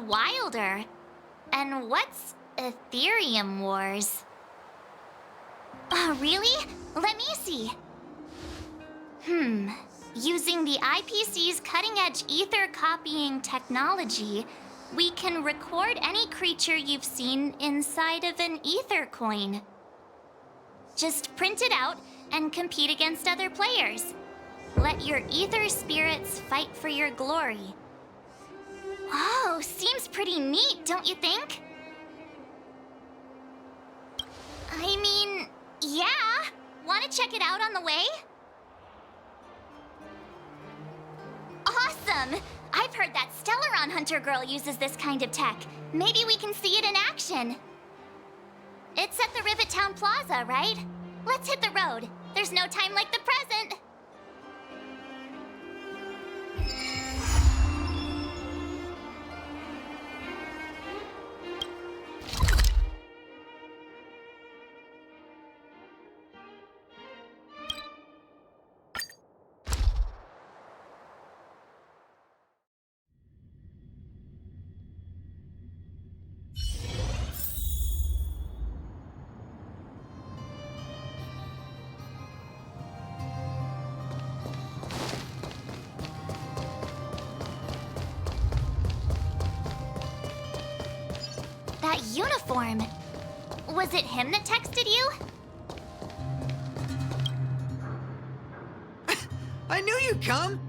wilder. And what's Aetherium Wars? Really? Let me see. Using the IPC's cutting-edge ether copying technology, we can record any creature you've seen inside of an ether coin. Just print it out and compete against other players. Let your ether spirits fight for your glory. Oh, seems pretty neat, don't you think? I mean, yeah. Want to check it out on the way? Awesome! I've heard that Stellaron Hunter girl uses this kind of tech. Maybe we can see it in action. It's at the Rivet Town Plaza, right? Let's hit the road. There's no time like the present. That uniform. Was it him that texted you? I knew you'd come!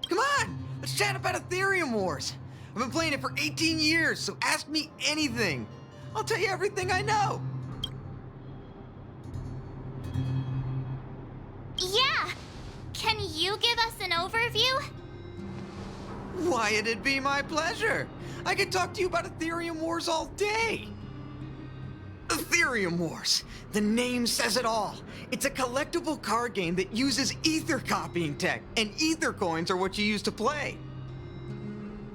Come on, let's chat about Aetherium Wars. I've been playing it for 18 years, so ask me anything. I'll tell you everything I know. Yeah! Can you give us an overview? Why, it'd be my pleasure. I could talk to you about Aetherium Wars all day. Aetherium Wars. The name says it all. It's a collectible card game that uses ether copying tech, and ether coins are what you use to play.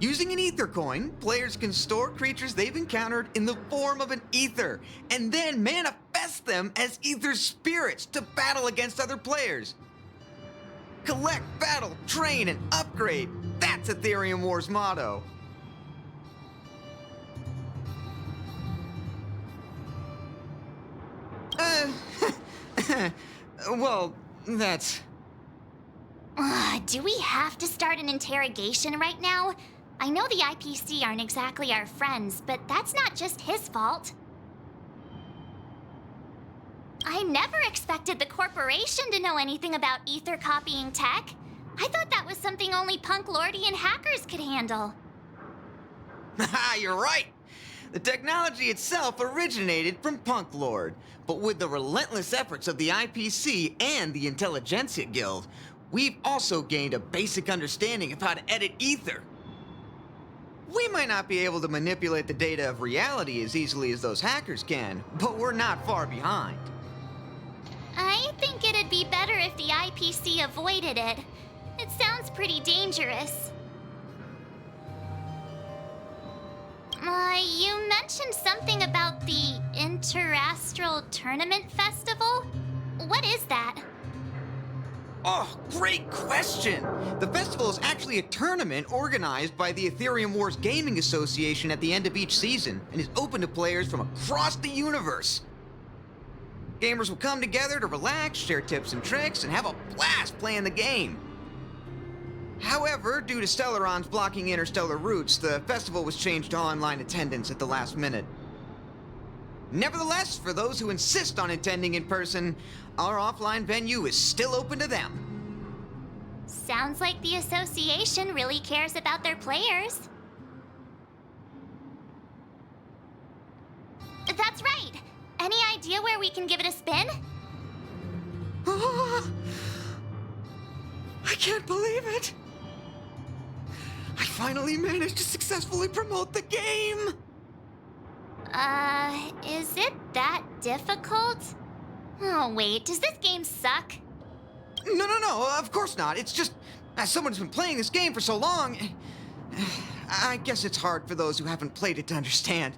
Using an ether coin, players can store creatures they've encountered in the form of an ether, and then manifest them as ether spirits to battle against other players. Collect, battle, train, and upgrade. That's Aetherium Wars' motto. Well, that's... Do we have to start an interrogation right now? I know the IPC aren't exactly our friends, but that's not just his fault. I never expected the corporation to know anything about ether copying tech. I thought that was something only Punk Lordian hackers could handle. Haha, you're right! The technology itself originated from Punk Lord, but with the relentless efforts of the IPC and the Intelligentsia Guild, we've also gained a basic understanding of how to edit ether. We might not be able to manipulate the data of reality as easily as those hackers can, but we're not far behind. I think it'd be better if the IPC avoided it. It sounds pretty dangerous. You mentioned something about the Interastral Tournament Festival? What is that? Oh, great question! The festival is actually a tournament organized by the Aetherium Wars Gaming Association at the end of each season, and is open to players from across the universe. Gamers will come together to relax, share tips and tricks, and have a blast playing the game. However, due to Stellarons blocking interstellar routes, the festival was changed to online attendance at the last minute. Nevertheless, for those who insist on attending in person, our offline venue is still open to them. Sounds like the association really cares about their players. That's right! Any idea where we can give it a spin? I can't believe it! I finally managed to successfully promote the game! Is it that difficult? Oh, wait, does this game suck? No, of course not. It's just, as someone who's been playing this game for so long, I guess it's hard for those who haven't played it to understand.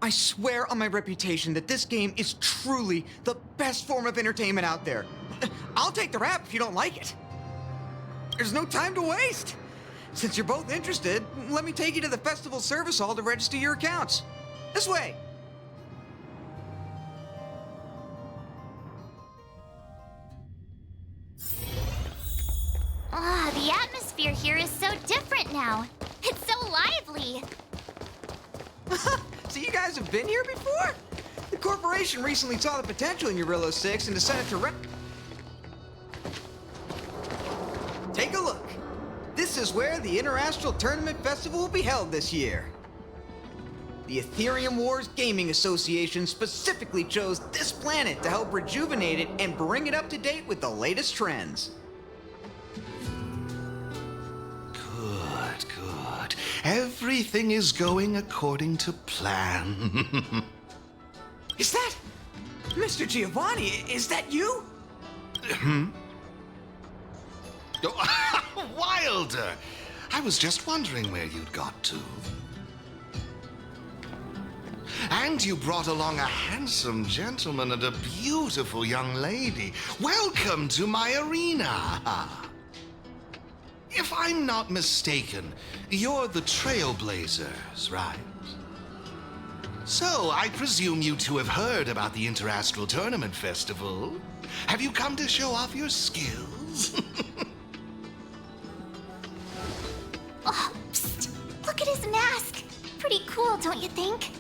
I swear on my reputation that this game is truly the best form of entertainment out there. I'll take the rap if you don't like it. There's no time to waste. Since you're both interested, let me take you to the festival service hall to register your accounts. This way. Ah, the atmosphere here is so different now. It's so lively. So you guys have been here before? The corporation recently saw the potential in Urillo 6 and decided to Take a look. This is where the Interastral Tournament Festival will be held this year. The Aetherium Wars Gaming Association specifically chose this planet to help rejuvenate it and bring it up to date with the latest trends. Good. Everything is going according to plan. Is that... Mr. Giovanni, is that you? Wilder! I was just wondering where you'd got to. And you brought along a handsome gentleman and a beautiful young lady. Welcome to my arena! If I'm not mistaken, you're the Trailblazers, right? So, I presume you two have heard about the Interastral Tournament Festival. Have you come to show off your skills? Oh, psst. Look at his mask. Pretty cool, don't you think?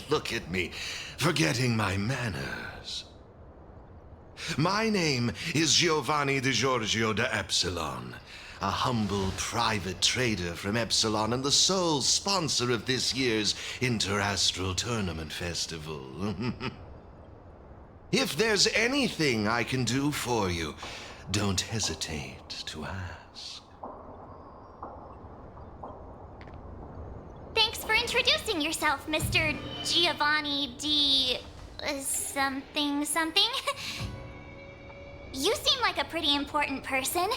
Look at me, forgetting my manners. My name is Giovanni Di Giorgio de Epsilon, a humble private trader from Epsilon and the sole sponsor of this year's Interastral Tournament Festival. If there's anything I can do for you, don't hesitate to ask. Thanks for introducing yourself, Mr. Giovanni D... something. You seem like a pretty important person.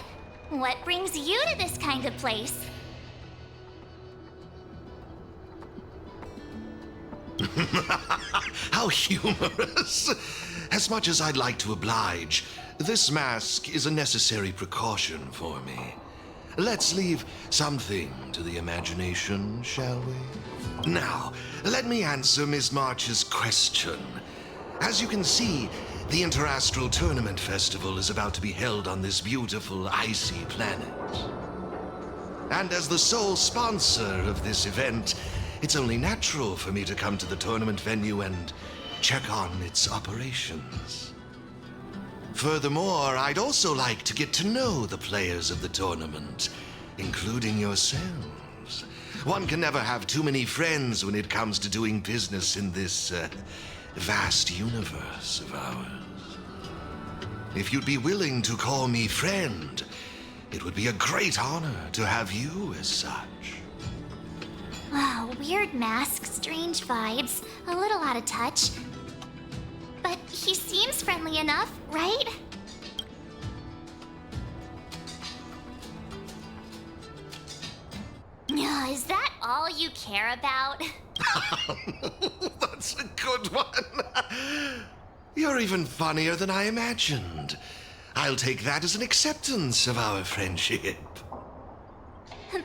What brings you to this kind of place? How humorous! As much as I'd like to oblige, this mask is a necessary precaution for me. Let's leave something to the imagination, shall we? Now, let me answer Ms. March's question. As you can see, the Interastral Tournament Festival is about to be held on this beautiful, icy planet. And as the sole sponsor of this event, it's only natural for me to come to the tournament venue and check on its operations. Furthermore, I'd also like to get to know the players of the tournament, including yourselves. One can never have too many friends when it comes to doing business in this vast universe of ours. If you'd be willing to call me friend, it would be a great honor to have you as such. Wow, weird mask, strange vibes, a little out of touch. But he seems friendly enough, right? Is that all you care about? That's a good one. You're even funnier than I imagined. I'll take that as an acceptance of our friendship.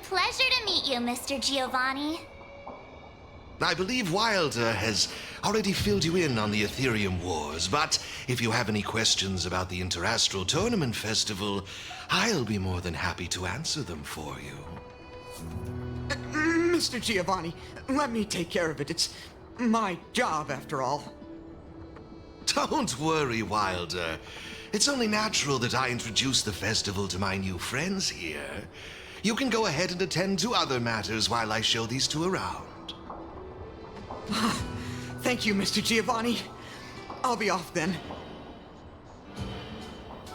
Pleasure to meet you, Mr. Giovanni. I believe Wilder has already filled you in on the Aetherium Wars, but if you have any questions about the Interastral Tournament Festival, I'll be more than happy to answer them for you. Mr. Giovanni, let me take care of it. It's my job, after all. Don't worry, Wilder. It's only natural that I introduce the festival to my new friends here. You can go ahead and attend to other matters while I show these two around. Thank you, Mr. Giovanni. I'll be off then.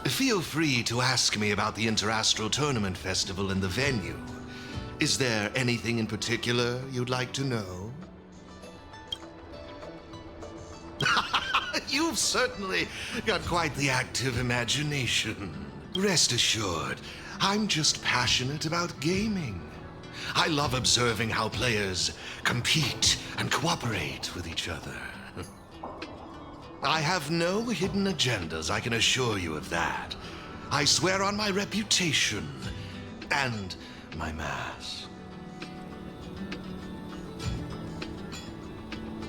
Feel free to ask me about the Interastral Tournament Festival and the venue. Is there anything in particular you'd like to know? You've certainly got quite the active imagination. Rest assured, I'm just passionate about gaming. I love observing how players compete and cooperate with each other. I have no hidden agendas, I can assure you of that. I swear on my reputation and my mask.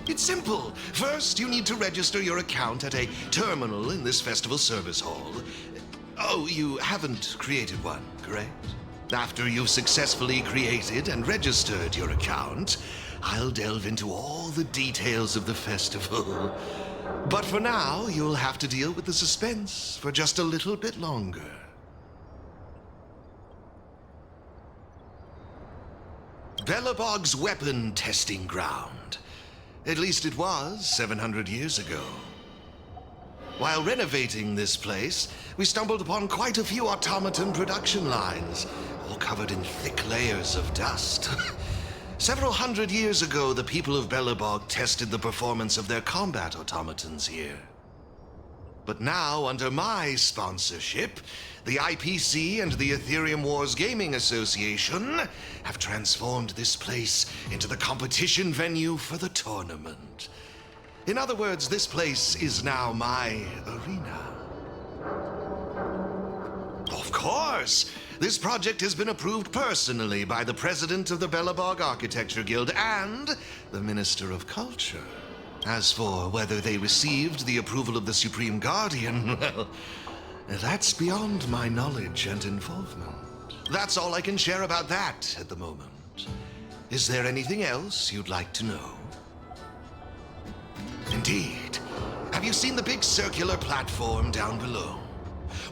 It's simple. First, you need to register your account at a terminal in this festival service hall. Oh, you haven't created one, correct? After you've successfully created and registered your account, I'll delve into all the details of the festival. But for now, you'll have to deal with the suspense for just a little bit longer. Belobog's weapon testing ground. At least it was 700 years ago. While renovating this place, we stumbled upon quite a few automaton production lines, all covered in thick layers of dust. Several hundred years ago, the people of Belobog tested the performance of their combat automatons here. But now, under my sponsorship, the IPC and the Aetherium Wars Gaming Association have transformed this place into the competition venue for the tournament. In other words, this place is now my arena. Of course! This project has been approved personally by the president of the Belobog Architecture Guild and the Minister of Culture. As for whether they received the approval of the Supreme Guardian, well, that's beyond my knowledge and involvement. That's all I can share about that at the moment. Is there anything else you'd like to know? Indeed. Have you seen the big circular platform down below?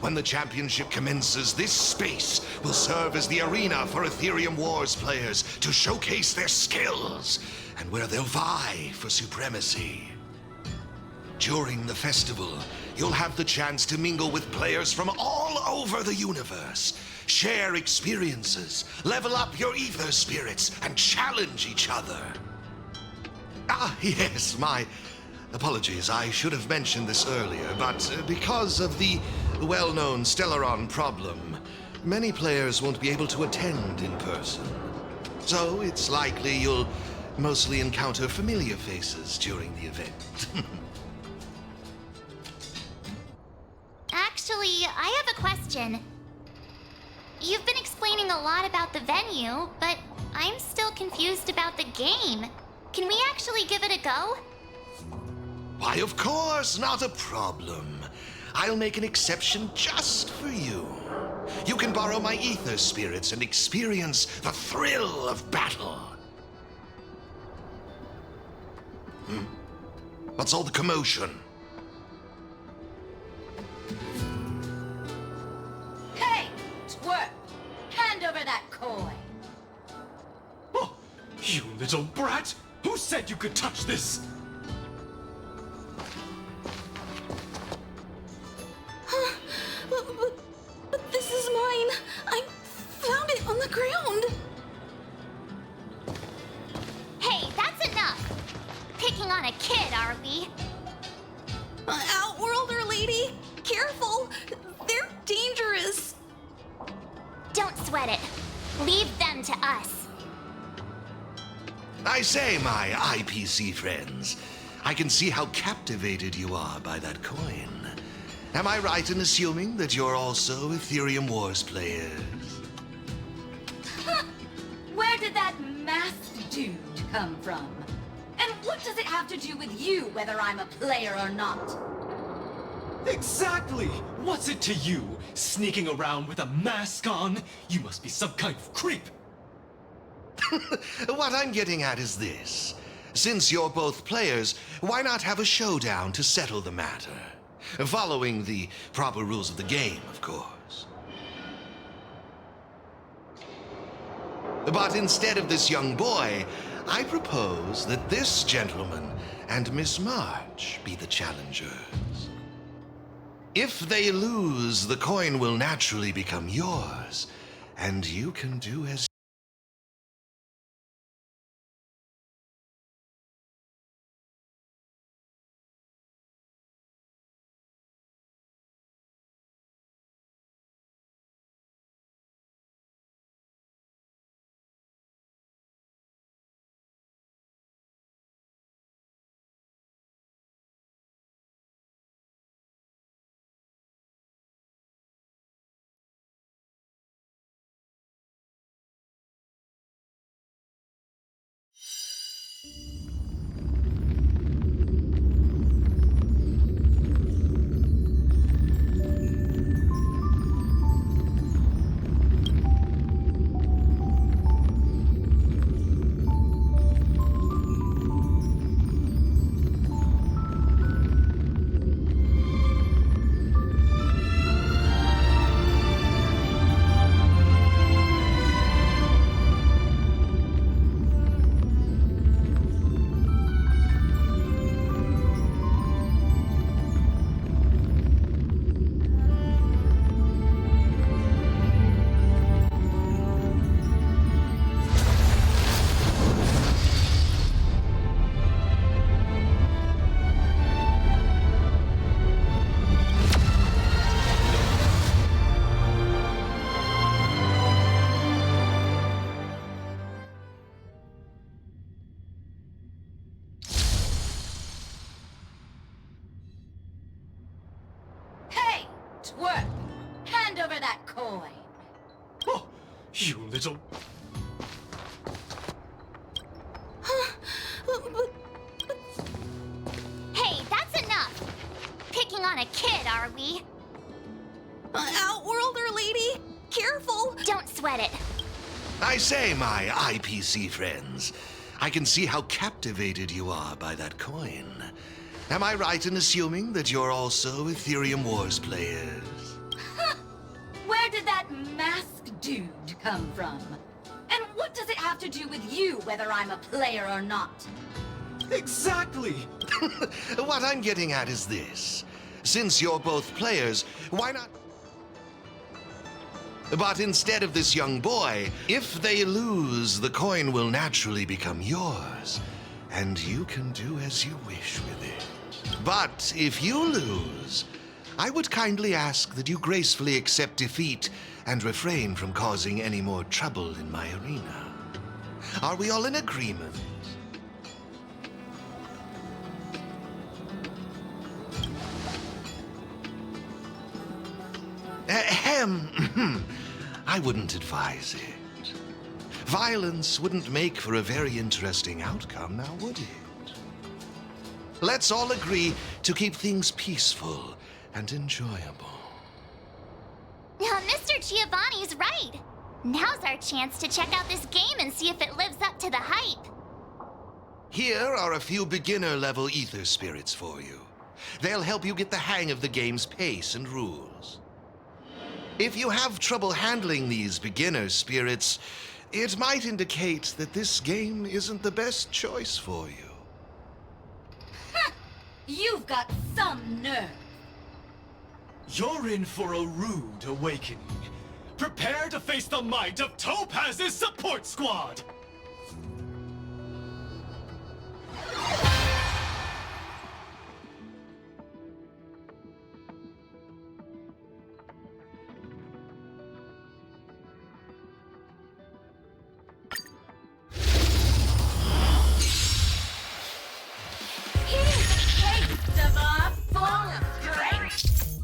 When the championship commences, this space will serve as the arena for Aetherium Wars players to showcase their skills and where they'll vie for supremacy. During the festival, you'll have the chance to mingle with players from all over the universe, share experiences, level up your ether spirits, and challenge each other. Ah, yes, my apologies. I should have mentioned this earlier, but because of the well-known Stellaron problem, many players won't be able to attend in person. So it's likely you'll mostly encounter familiar faces during the event. Actually, I have a question. You've been explaining a lot about the venue, but I'm still confused about the game. Can we actually give it a go? Why, of course, not a problem. I'll make an exception just for you. You can borrow my ether spirits and experience the thrill of battle. What's all the commotion? Hey, twerp! Hand over that coin. Oh, you little brat! Who said you could touch this? But this is mine. I found it on the ground. Hey, that's enough! Picking on a kid, are we? Outworlder lady, careful. They're dangerous. Don't sweat it. Leave them to us. I say, my IPC friends, I can see how captivated you are by that coin. Am I right in assuming that you're also Aetherium Wars players? Where did that masked dude come from? And what does it have to do with you, whether I'm a player or not? Exactly! What's it to you? Sneaking around with a mask on? You must be some kind of creep. What I'm getting at is this. Since you're both players, why not have a showdown to settle the matter? Following the proper rules of the game, of course. But instead of this young boy, I propose that this gentleman and Miss March be the challengers. If they lose, the coin will naturally become yours, and you can do as twerp! Hand over that coin! Oh, you little... Hey, that's enough! Picking on a kid, are we? Outworlder lady, careful! Don't sweat it. I say, my IPC friends, I can see how captivated you are by that coin. Am I right in assuming that you're also Aetherium Wars players? Where did that masked dude come from? And what does it have to do with you, whether I'm a player or not? Exactly! What I'm getting at is this. Since you're both players, why not... But instead of this young boy, if they lose, the coin will naturally become yours, and you can do as you wish with it. But if you lose, I would kindly ask that you gracefully accept defeat and refrain from causing any more trouble in my arena. Are we all in agreement? Ahem. I wouldn't advise it. Violence wouldn't make for a very interesting outcome, now would it? Let's all agree to keep things peaceful and enjoyable. Now, Mr. Giovanni's right. Now's our chance to check out this game and see if it lives up to the hype. Here are a few beginner-level ether spirits for you. They'll help you get the hang of the game's pace and rules. If you have trouble handling these beginner spirits, it might indicate that this game isn't the best choice for you. You've got some nerve. You're in for a rude awakening. Prepare to face the might of Topaz's support squad! Here's a taste of our full strength.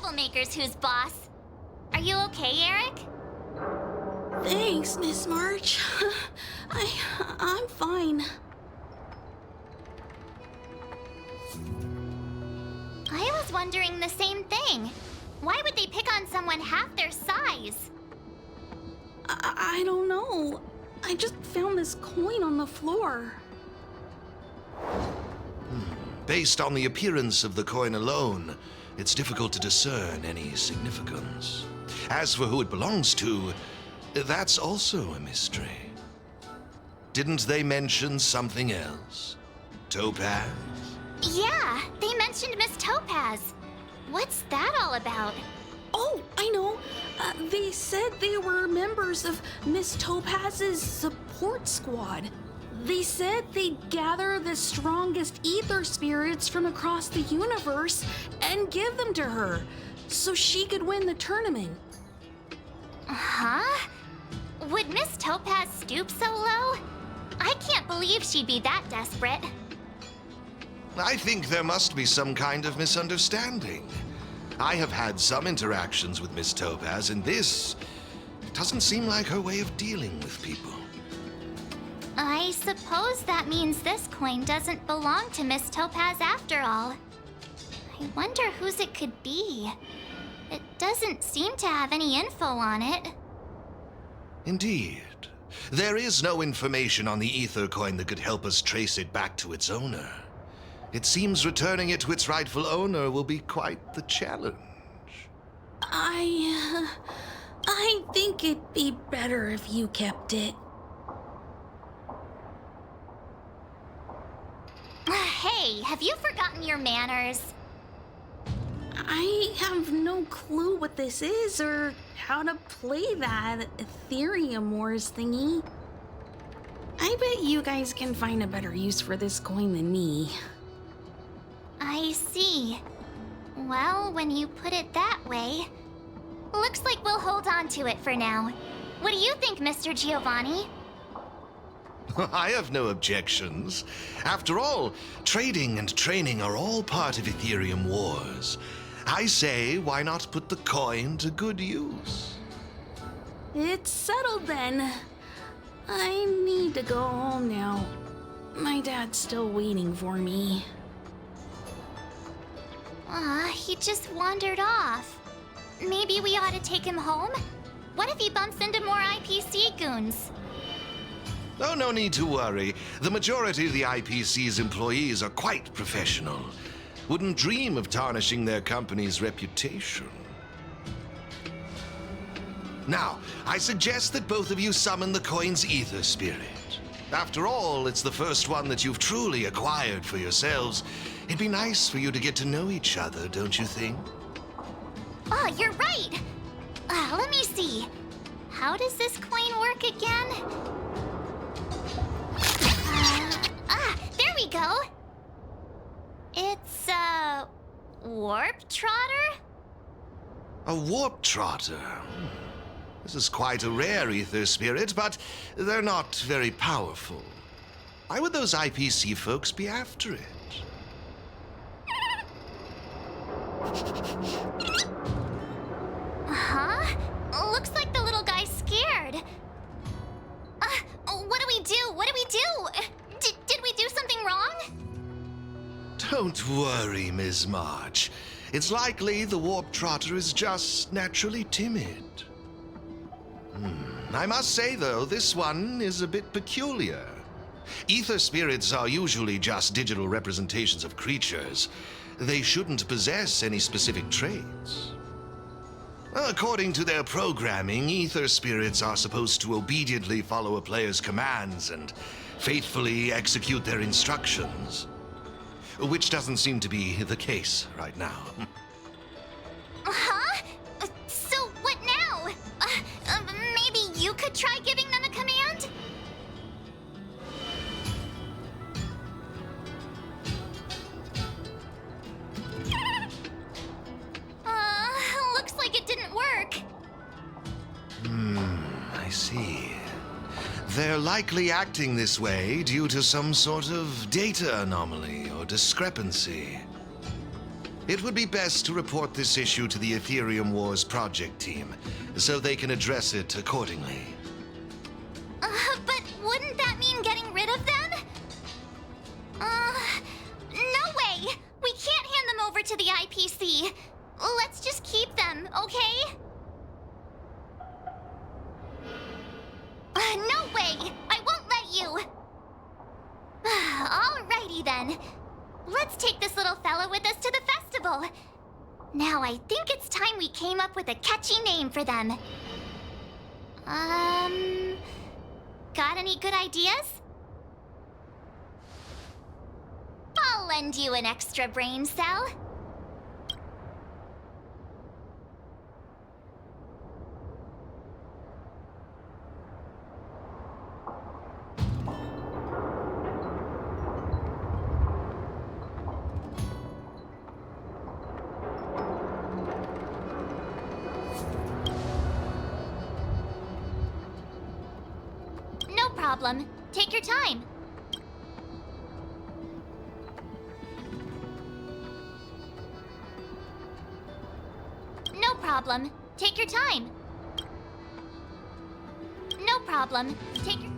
troublemakers who's boss. Are you okay, Eric? Thanks, Miss March. I'm fine. I was wondering the same thing. Why would they pick on someone half their size? I don't know. I just found this coin on the floor. Based on the appearance of the coin alone, it's difficult to discern any significance. As for who it belongs to, that's also a mystery. Didn't they mention something else? Topaz? Yeah, they mentioned Miss Topaz. What's that all about? Oh, I know. They said they were members of Miss Topaz's support squad. They said they'd gather the strongest ether spirits from across the universe and give them to her so she could win the tournament. Huh? Would Miss Topaz stoop so low? I can't believe she'd be that desperate. I think there must be some kind of misunderstanding. I have had some interactions with Miss Topaz, and this doesn't seem like her way of dealing with people. I suppose that means this coin doesn't belong to Miss Topaz after all. I wonder whose it could be. It doesn't seem to have any info on it. Indeed. There is no information on the ether coin that could help us trace it back to its owner. It seems returning it to its rightful owner will be quite the challenge. I think it'd be better if you kept it. Hey, have you forgotten your manners? I have no clue what this is or how to play that Aetherium Wars thingy. I bet you guys can find a better use for this coin than me. I see. Well, when you put it that way, looks like we'll hold on to it for now. What do you think, Mr. Giovanni? I have no objections. After all, trading and training are all part of Aetherium Wars. I say, why not put the coin to good use? It's settled then. I need to go home now. My dad's still waiting for me. He just wandered off. Maybe we ought to take him home? What if he bumps into more IPC goons? Oh, no need to worry. The majority of the IPC's employees are quite professional. Wouldn't dream of tarnishing their company's reputation. Now, I suggest that both of you summon the coin's ether spirit. After all, it's the first one that you've truly acquired for yourselves. It'd be nice for you to get to know each other, don't you think? Oh, you're right! Let me see. How does this coin work again? There we go! It's a warp trotter? A warp trotter. This is quite a rare ether spirit, but they're not very powerful. Why would those IPC folks be after it? Huh? Looks like the little guy's scared. What do we do? What do we do? Did we do something wrong? Don't worry, Ms. March. It's likely the warp trotter is just naturally timid. I must say, though, this one is a bit peculiar. Ether spirits are usually just digital representations of creatures. They shouldn't possess any specific traits. According to their programming, ether spirits are supposed to obediently follow a player's commands and faithfully execute their instructions. Which doesn't seem to be the case right now. Huh? So what now? Maybe you could try giving them a command? Looks like it didn't work. I see. They're likely acting this way due to some sort of data anomaly or discrepancy. It would be best to report this issue to the Aetherium Wars project team, so they can address it accordingly. But wouldn't that mean getting rid of them? No way! We can't hand them over to the IPC. Let's just keep them, okay? No way! I won't let you! Alrighty then. Let's take this little fella with us to the festival. Now I think it's time we came up with a catchy name for them. Got any good ideas? I'll lend you an extra brain cell. No problem. Take your time. No problem. Take your time. No problem. Take your...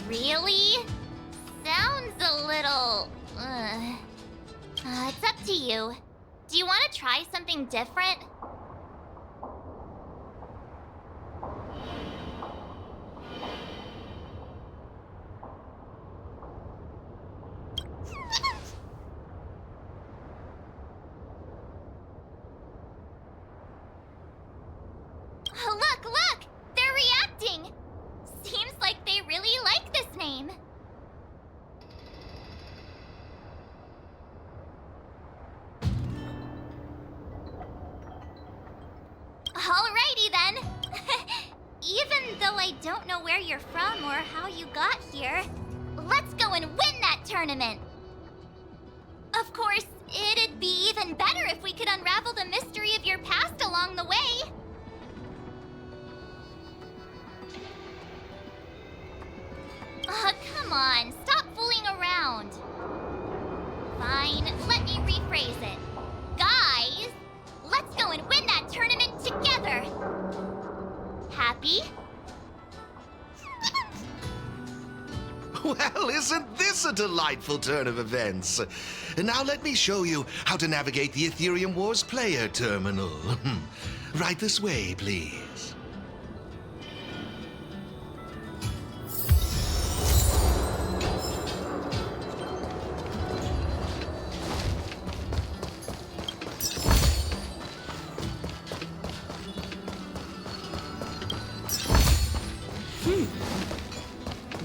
Really? Sounds a little... it's up to you. Do you want to try something different? Look, look! They're reacting! Seems like they really like this name. Alrighty then. Even though I don't know where you're from or how you got here, let's go and win that tournament. Of course, it'd be even better if we could unravel the mystery of your past along the way. Come on, stop fooling around. Fine, let me rephrase it. Guys, let's go and win that tournament together. Happy? Well, isn't this a delightful turn of events? Now let me show you how to navigate the Aetherium Wars player terminal. Right this way, please.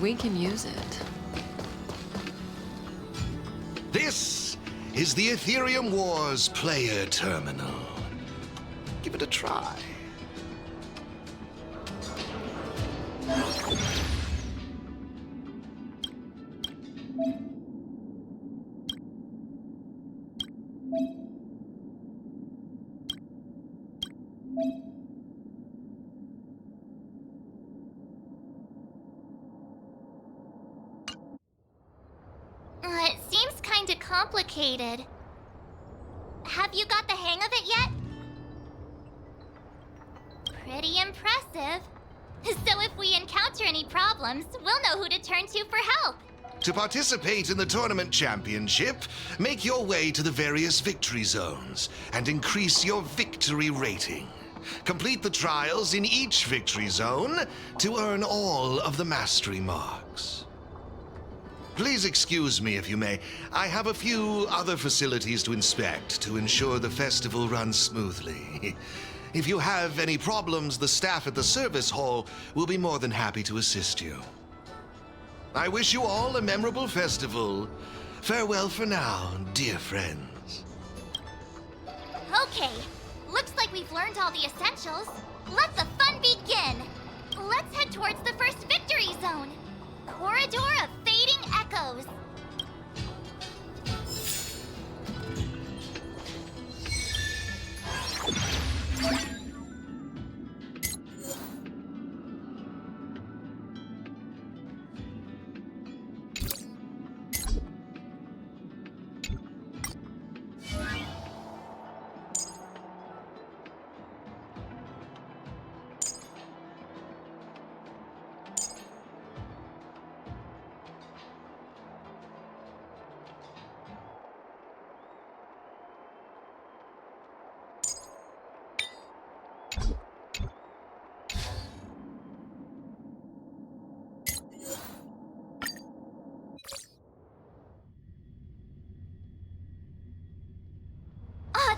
We can use it. This is the Aetherium Wars player terminal. Give it a try. It seems kinda complicated. Have you got the hang of it yet? Pretty impressive. So if we encounter any problems, we'll know who to turn to for help. To participate in the tournament championship, make your way to the various victory zones and increase your victory rating. Complete the trials in each victory zone to earn all of the mastery marks. Please excuse me if you may. I have a few other facilities to inspect to ensure the festival runs smoothly. If you have any problems, the staff at the service hall will be more than happy to assist you. I wish you all a memorable festival. Farewell for now, dear friends. Okay, looks like we've learned all the essentials. Let the fun begin. Let's head towards the first victory zone. Corridor of Fading Echoes.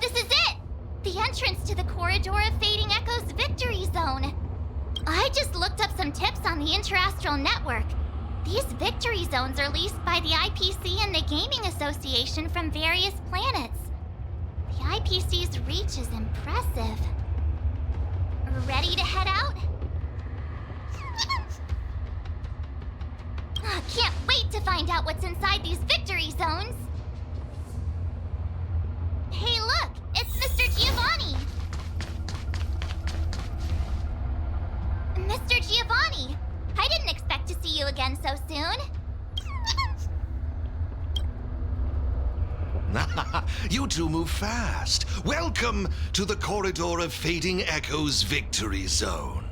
This is it! The entrance to the Corridor of Fading Echoes Victory Zone. I just looked up some tips on the Interastral Network. These victory zones are leased by the IPC and the Gaming Association from various planets. The IPC's reach is impressive. Ready to head out? Can't wait to find out what's inside these victory zones. Hey, look! It's Mr. Giovanni! Mr. Giovanni! I didn't expect to see you again so soon. You two move fast. Welcome to the Corridor of Fading Echoes Victory Zone.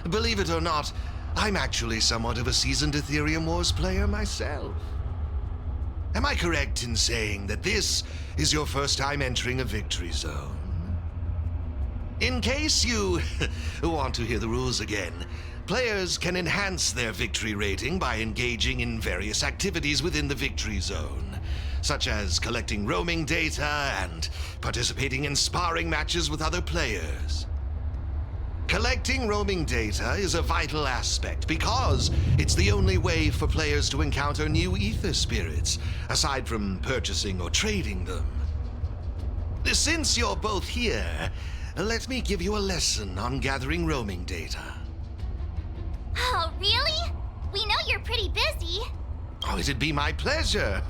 Believe it or not, I'm actually somewhat of a seasoned Aetherium Wars player myself. Am I correct in saying that this is your first time entering a victory zone? In case you want to hear the rules again, players can enhance their victory rating by engaging in various activities within the victory zone, such as collecting roaming data and participating in sparring matches with other players. Collecting roaming data is a vital aspect because it's the only way for players to encounter new ether spirits, aside from purchasing or trading them. Since you're both here, let me give you a lesson on gathering roaming data. Oh, really? We know you're pretty busy. Oh, it'd be my pleasure.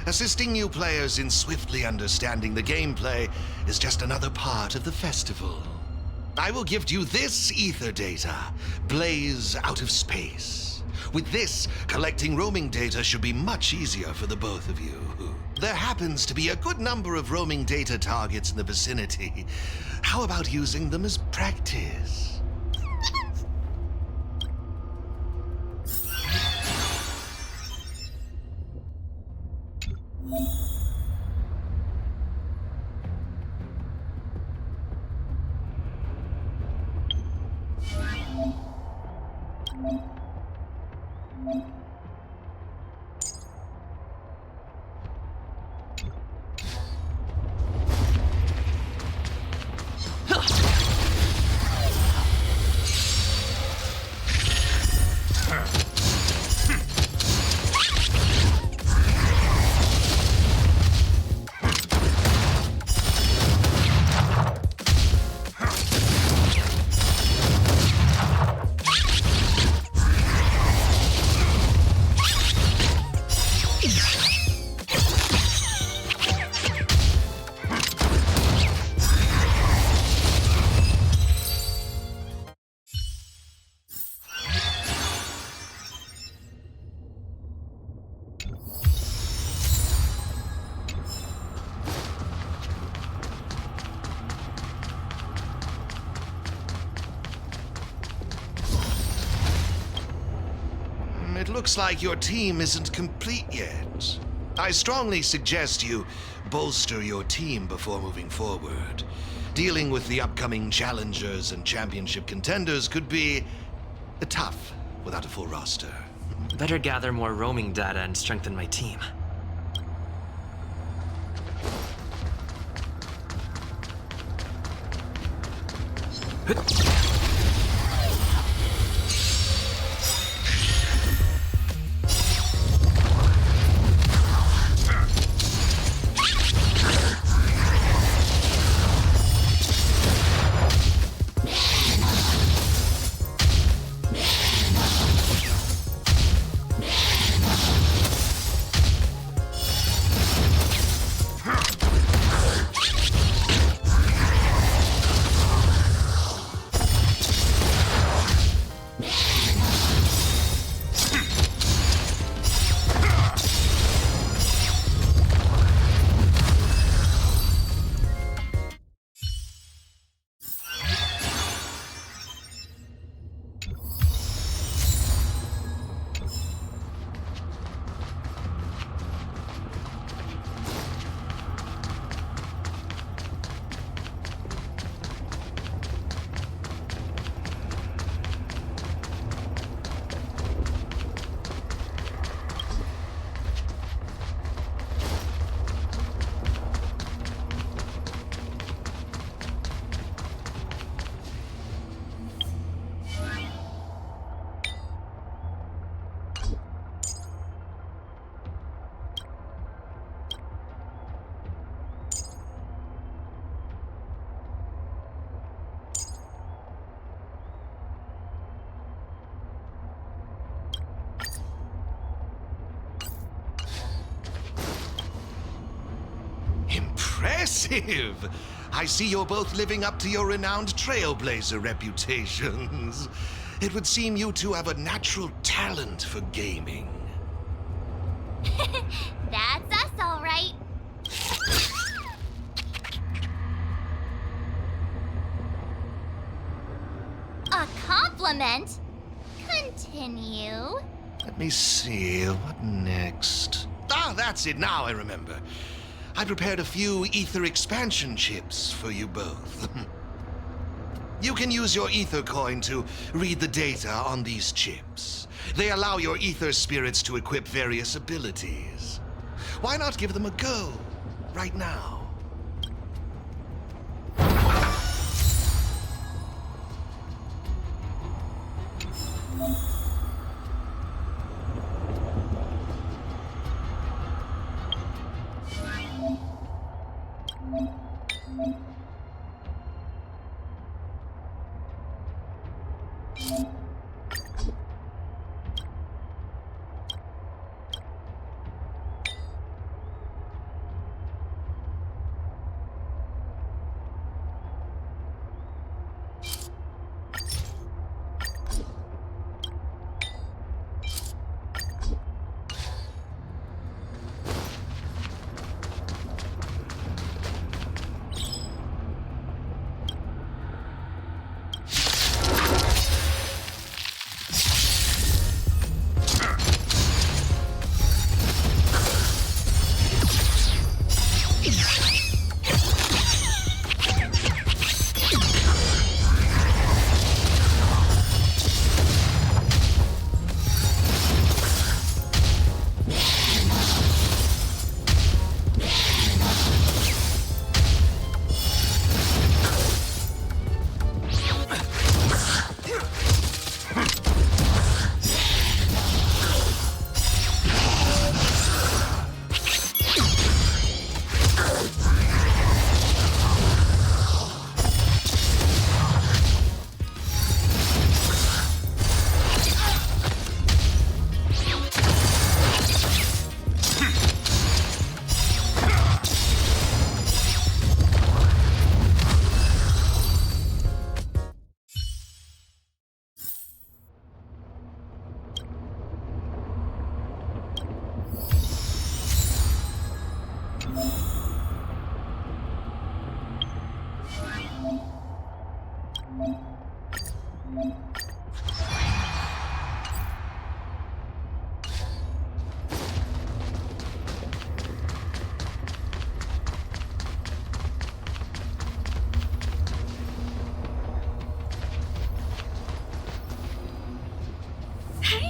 Assisting new players in swiftly understanding the gameplay is just another part of the festival. I will gift you this ether data, Blaze Out of Space. With this, collecting roaming data should be much easier for the both of you. There happens to be a good number of roaming data targets in the vicinity. How about using them as practice? It looks like your team isn't complete yet. I strongly suggest you bolster your team before moving forward. Dealing with the upcoming challengers and championship contenders could be tough without a full roster. Better gather more roaming data and strengthen my team. Impressive! I see you're both living up to your renowned trailblazer reputations. It would seem you two have a natural talent for gaming. That's us, all right. A compliment? Continue. Let me see, what next? Ah, that's it, now I remember. I prepared a few ether expansion chips for you both. You can use your ether coin to read the data on these chips. They allow your ether spirits to equip various abilities. Why not give them a go, right now?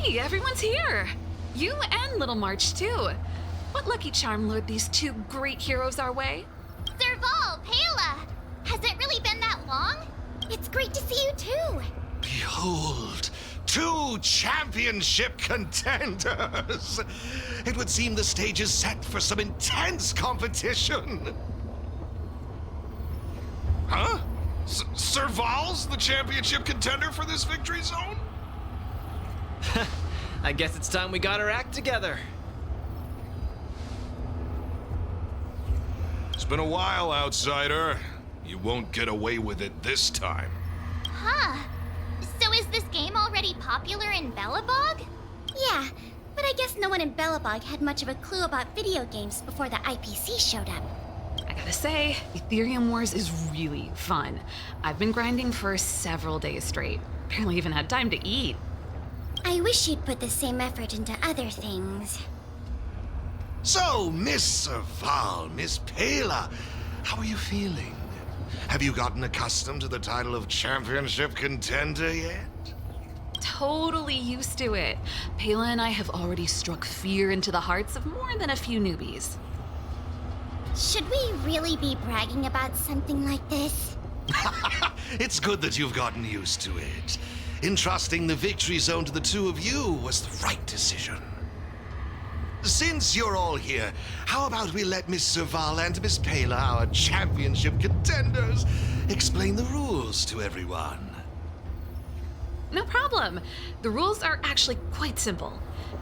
Hey, everyone's here! You and Little March, too. What lucky charm lured these two great heroes our way? Serval, Pela! Has it really been that long? It's great to see you too. Behold, two championship contenders! It would seem the stage is set for some intense competition. Huh? Serval's the championship contender for this victory zone? I guess it's time we got our act together. It's been a while, outsider. You won't get away with it this time. Huh. So is this game already popular in Belobog? Yeah, but I guess no one in Belobog had much of a clue about video games before the IPC showed up. I gotta say, Aetherium Wars is really fun. I've been grinding for several days straight. Barely even had time to eat. I wish you'd put the same effort into other things. So, Miss Serval, Miss Pela, how are you feeling? Have you gotten accustomed to the title of championship contender yet? Totally used to it. Pela and I have already struck fear into the hearts of more than a few newbies. Should we really be bragging about something like this? It's good that you've gotten used to it. Entrusting the victory zone to the two of you was the right decision. Since you're all here, how about we let Miss Serval and Miss Pela, our championship contenders, explain the rules to everyone? No problem. The rules are actually quite simple.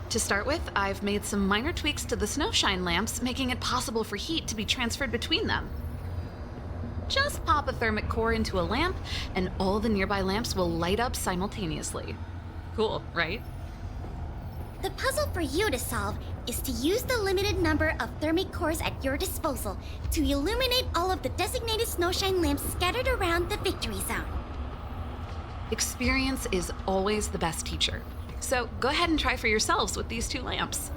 To start with, I've made some minor tweaks to the snowshine lamps, making it possible for heat to be transferred between them. Just pop a thermic core into a lamp, and all the nearby lamps will light up simultaneously. Cool, right? The puzzle for you to solve is to use the limited number of thermic cores at your disposal to illuminate all of the designated snowshine lamps scattered around the victory zone. Experience is always the best teacher. So go ahead and try for yourselves with these two lamps.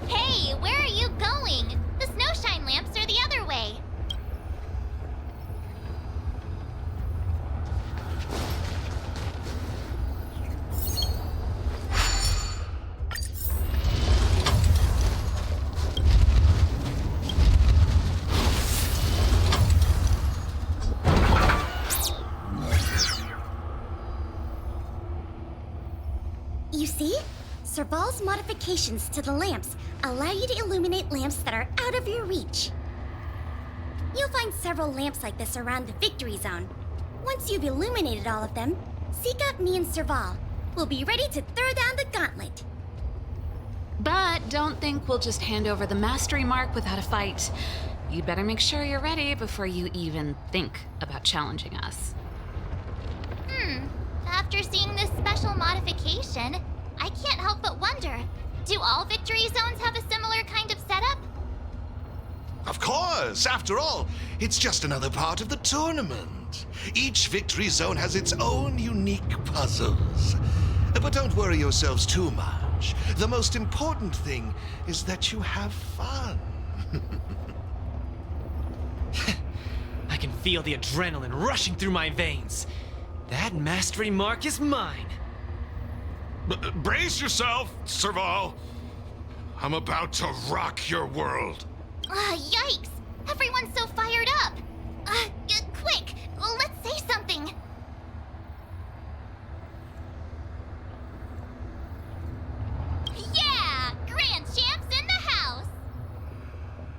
Hey, where are you going? The snowshine lamps are the other way. You see? Serval's modifications to the lamps allow you to illuminate lamps that are out of your reach. You'll find several lamps like this around the victory zone. Once you've illuminated all of them, seek out me and Serval. We'll be ready to throw down the gauntlet. But don't think we'll just hand over the mastery mark without a fight. You'd better make sure you're ready before you even think about challenging us. After seeing this special modification, I can't help but wonder, do all victory zones have a similar kind of setup? Of course! After all, it's just another part of the tournament. Each victory zone has its own unique puzzles. But don't worry yourselves too much. The most important thing is that you have fun. I can feel the adrenaline rushing through my veins. That mastery mark is mine. Brace yourself, Serval. I'm about to rock your world. Yikes! Everyone's so fired up! Quick! Let's say something! Yeah! Grand Champs in the house!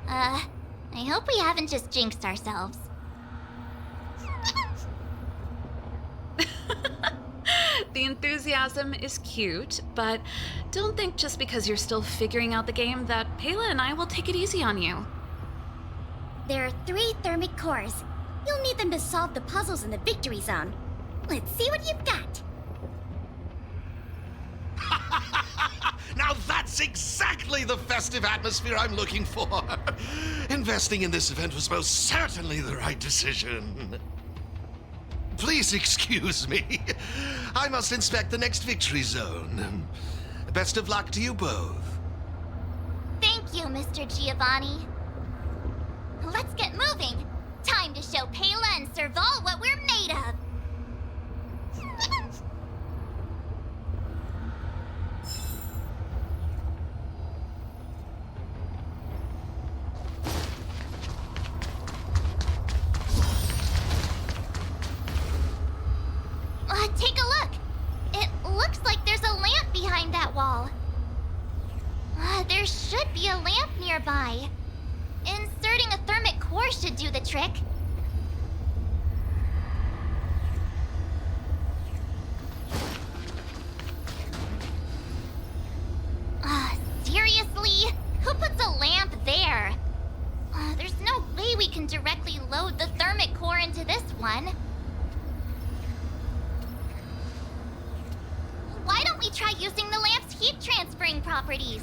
I hope we haven't just jinxed ourselves. The enthusiasm is cute, but don't think just because you're still figuring out the game that Pela and I will take it easy on you. There are 3 thermic cores. You'll need them to solve the puzzles in the victory zone. Let's see what you've got. Now that's That's exactly the festive atmosphere I'm looking for. Investing in this event was most certainly the right decision. Please excuse me. I must inspect the next victory zone. Best of luck to you both. Thank you, Mr. Giovanni. Let's get moving. Time to show Pela and Serval what we're made of. Take a look. It looks like there's a lamp behind that wall. There should be a lamp nearby. Inserting a thermic core should do the trick. Seriously? Who puts a lamp there? There's no way we can directly load the thermic core into this one. Why don't we try using the lamp's heat transferring properties?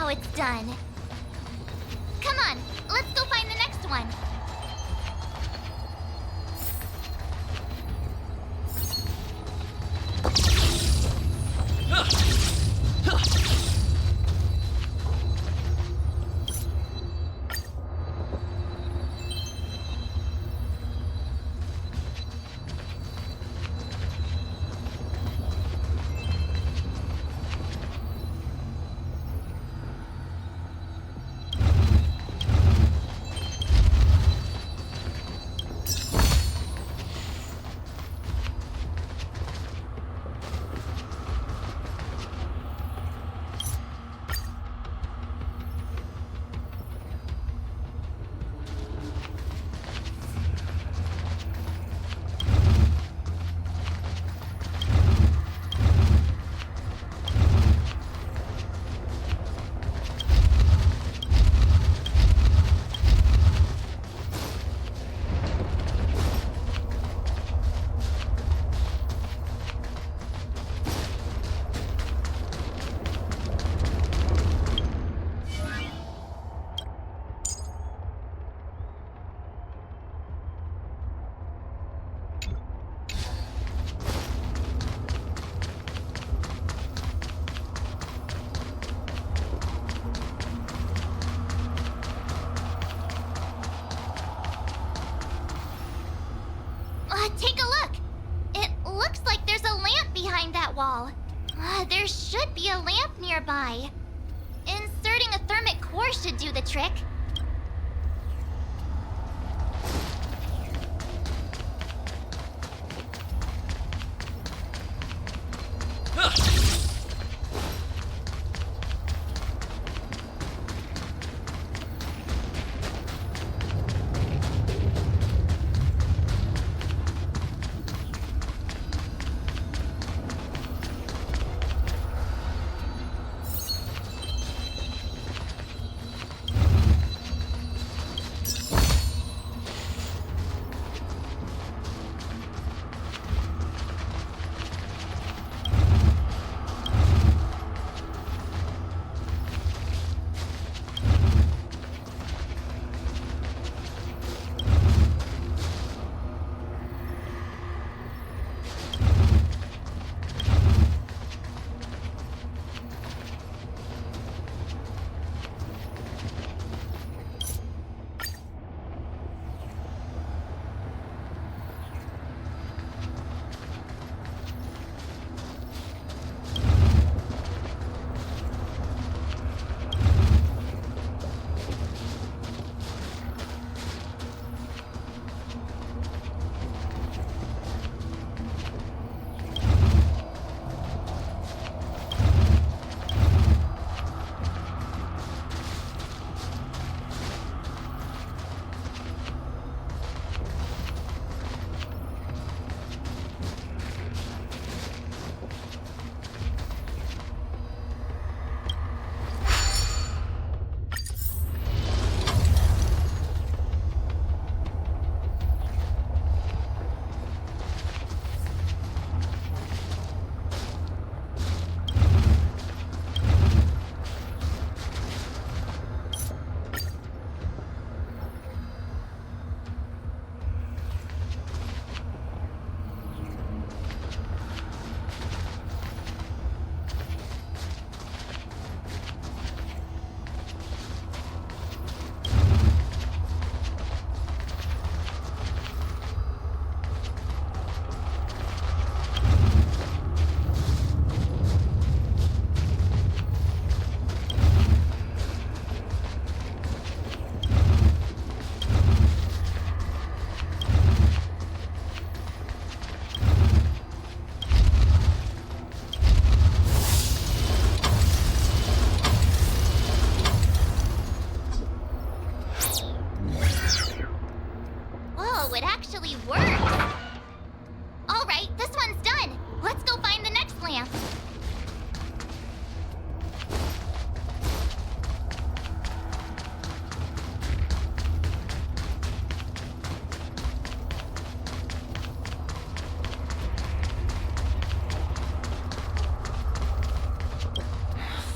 how it's done. Come on, let's go find the next one. Take a look. It looks like there's a lamp behind that wall. There should be a lamp nearby. Inserting a thermic core should do the trick.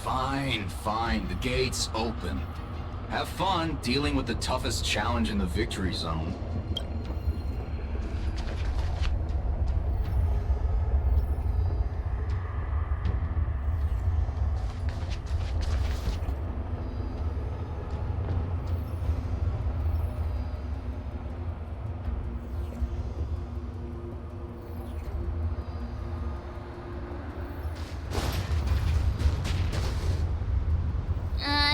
Fine, fine. The gate's open. Have fun dealing with the toughest challenge in the victory zone.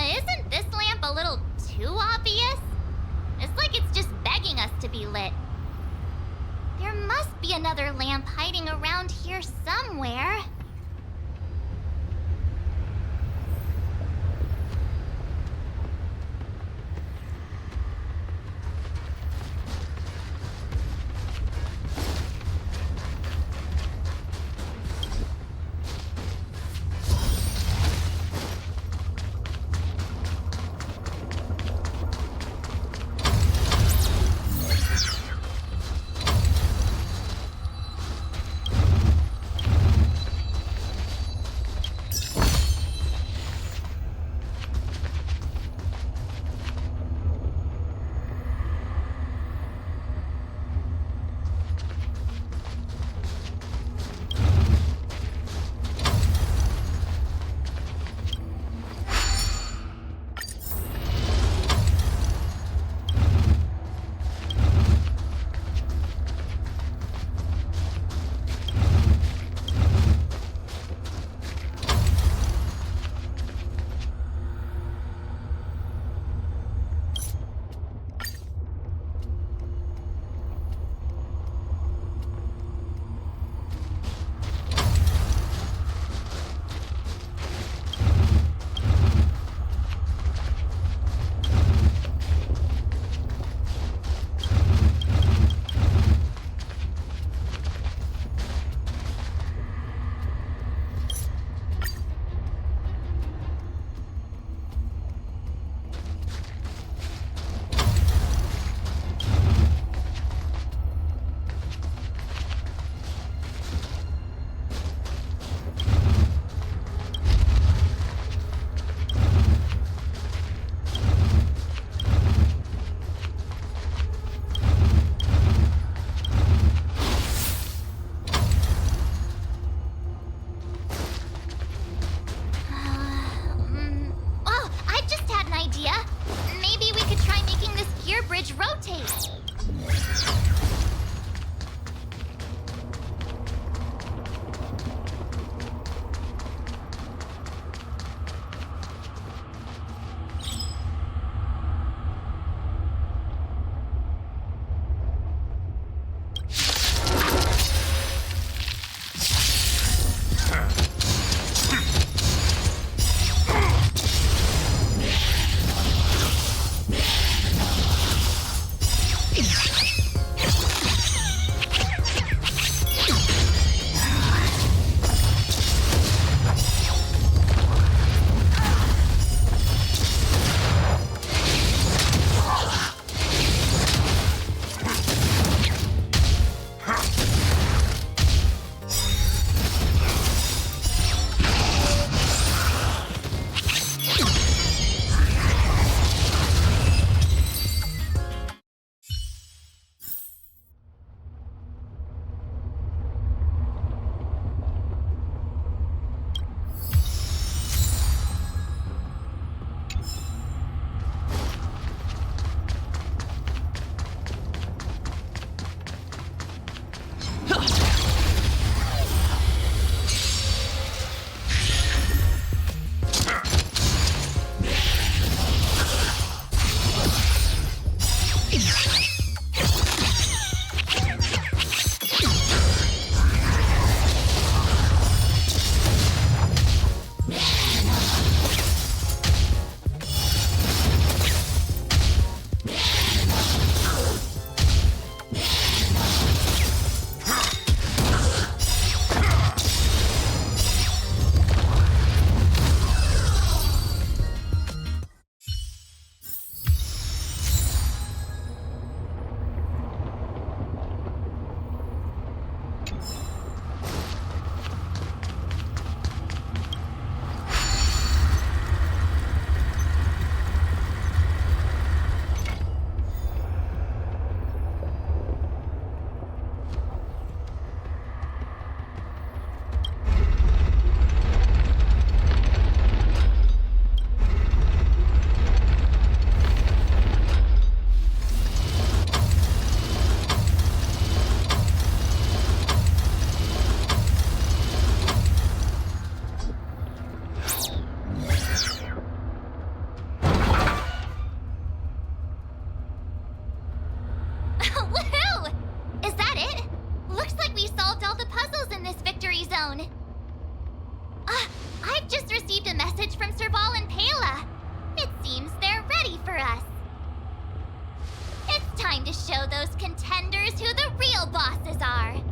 Isn't this lamp a little too obvious? It's like it's just begging us to be lit. There must be another lamp hiding around here somewhere. Oh, I just had an idea. Maybe we could try making this gear bridge rotate. I've just received a message from Serval and Pela. It seems they're ready for us. It's time to show those contenders who the real bosses are.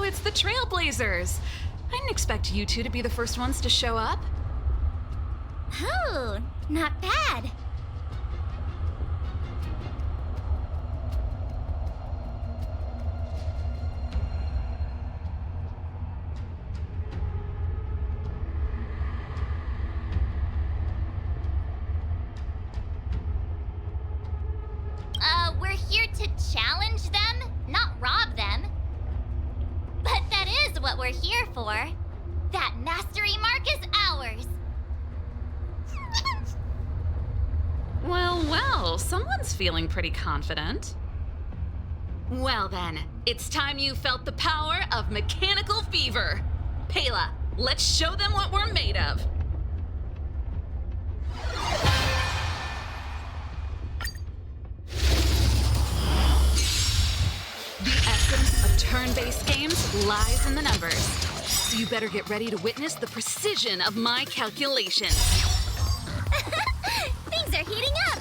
It's the Trailblazers. I didn't expect you two to be the first ones to show up. Oh, not bad. We're here to challenge them, not rob them. But that is what we're here for. That mastery mark is ours. Well, someone's feeling pretty confident. Well then, it's time you felt the power of mechanical fever. Pela, let's show them what we're made of. The essence of turn-based games lies in the numbers. So you better get ready to witness the precision of my calculations. Things are heating up.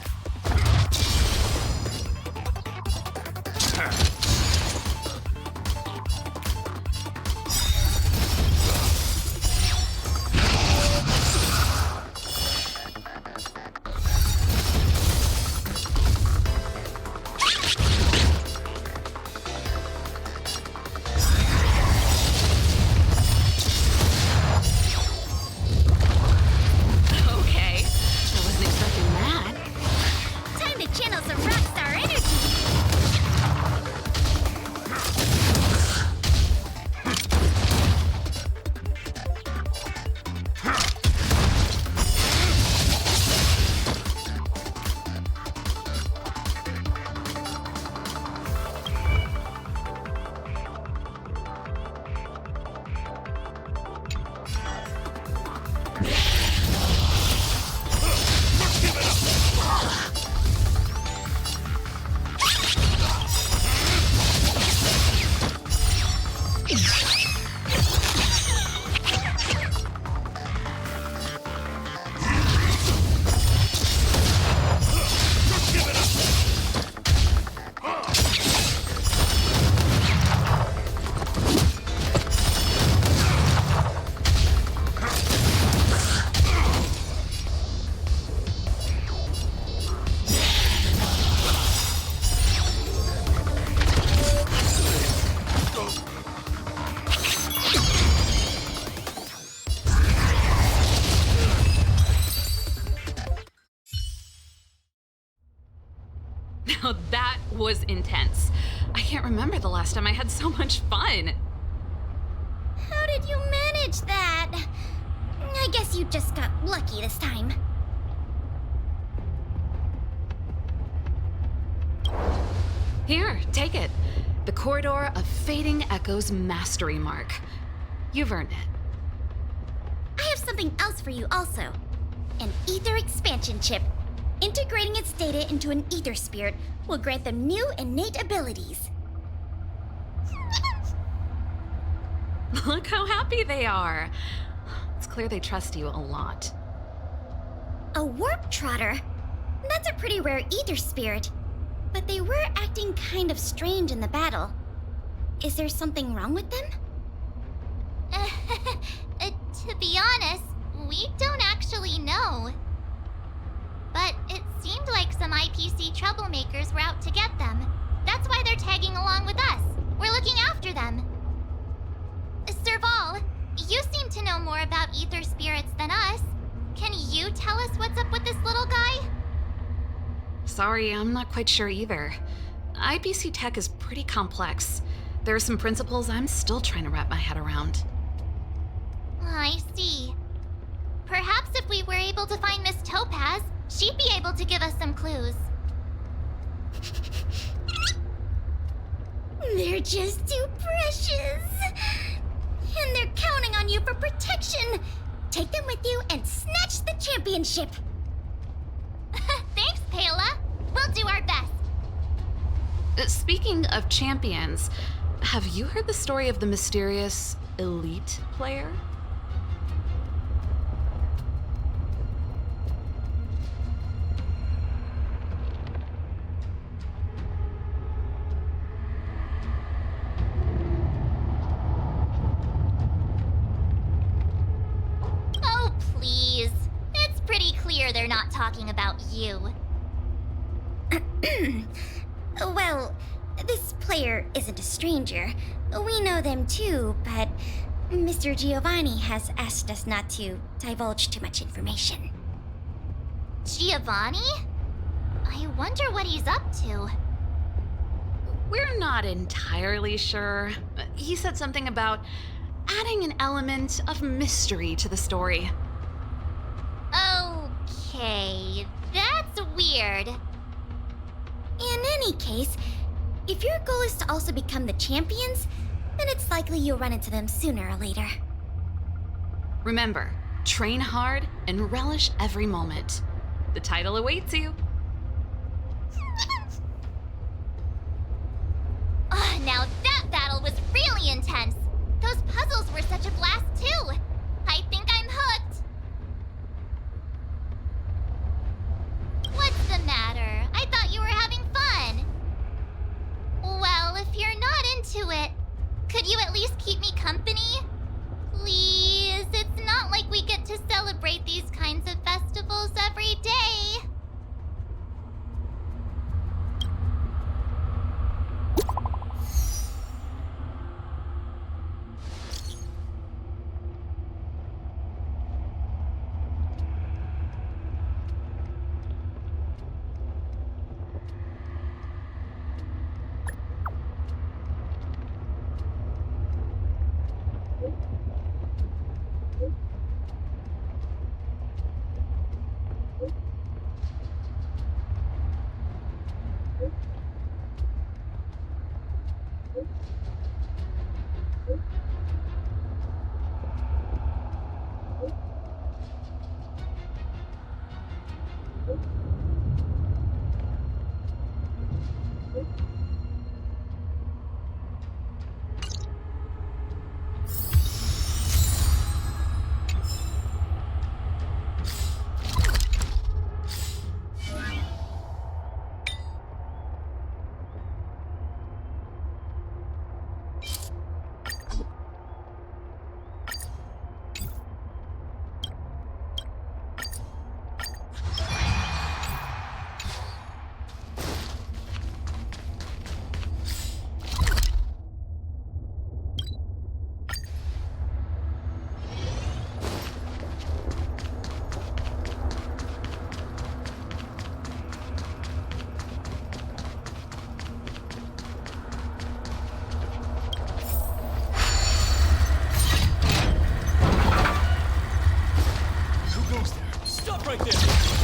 was intense. I can't remember the last time I had so much fun. How did you manage that? I guess you just got lucky this time. Here, take it. The Corridor of Fading Echoes Mastery Mark. You've earned it. I have something else for you also. An Ether expansion chip. Integrating its data into an Ether spirit will grant them new innate abilities. Look how happy they are. It's clear they trust you a lot. A warp trotter? That's a pretty rare Ether spirit. But they were acting kind of strange in the battle. Is there something wrong with them? To be honest, we don't actually know. But it seemed like some IPC troublemakers were out to get them. That's why they're tagging along with us. We're looking after them. Serval, you seem to know more about Ether spirits than us. Can you tell us what's up with this little guy? Sorry, I'm not quite sure either. IPC tech is pretty complex. There are some principles I'm still trying to wrap my head around. I see. Perhaps if we were able to find Miss Topaz, she'd be able to give us some clues. They're just too precious. And they're counting on you for protection. Take them with you and snatch the championship. Thanks, Paola. We'll do our best. Speaking of champions, have you heard the story of the mysterious elite player? Oh, please. It's pretty clear they're not talking about you. Well, this player isn't a stranger. We know them too, but Mr. Giovanni has asked us not to divulge too much information. Giovanni? I wonder what he's up to. We're not entirely sure. He said something about adding an element of mystery to the story. Okay, that's weird. In any case, if your goal is to also become the champions, then it's likely you'll run into them sooner or later. Remember, train hard and relish every moment. The title awaits you. Now that battle was really intense. Those puzzles were such a blast too. I think I'm hooked. What's the matter? I thought you were having fun. Well, if you're not into it, could you at least keep me company? Please, it's not like we get to celebrate these kinds of festivals every day. close there. Stop right there.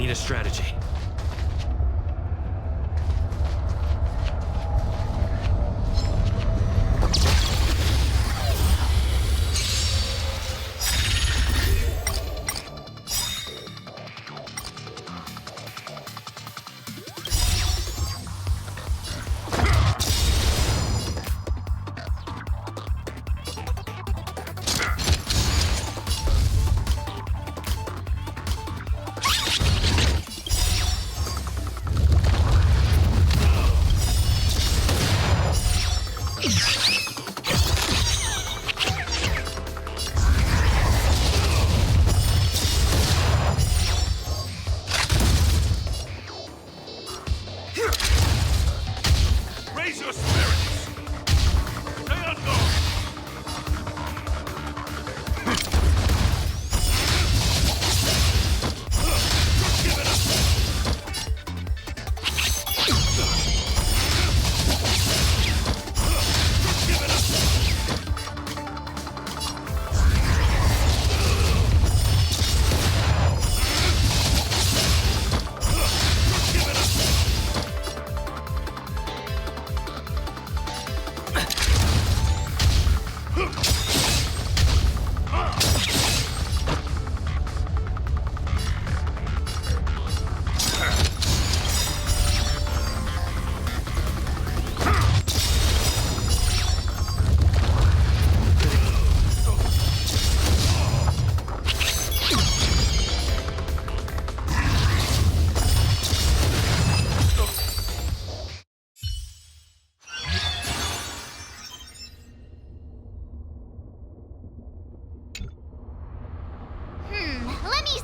need a strategy.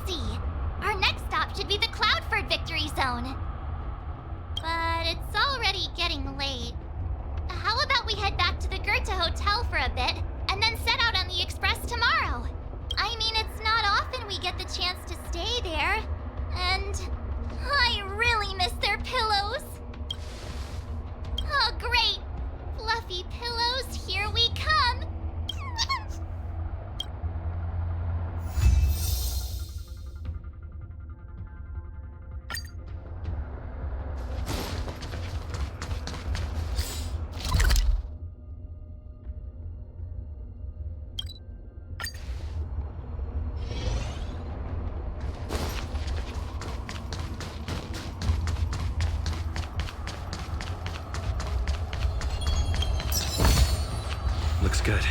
see. Our next stop should be the Cloudford Victory Zone. But it's already getting late. How about we head back to the Goethe Hotel for a bit, and then set out on the express tomorrow? I mean, it's not often we get the chance to stay there. And I really miss their pillows. Oh, great! Fluffy pillows, here we come! Looks good.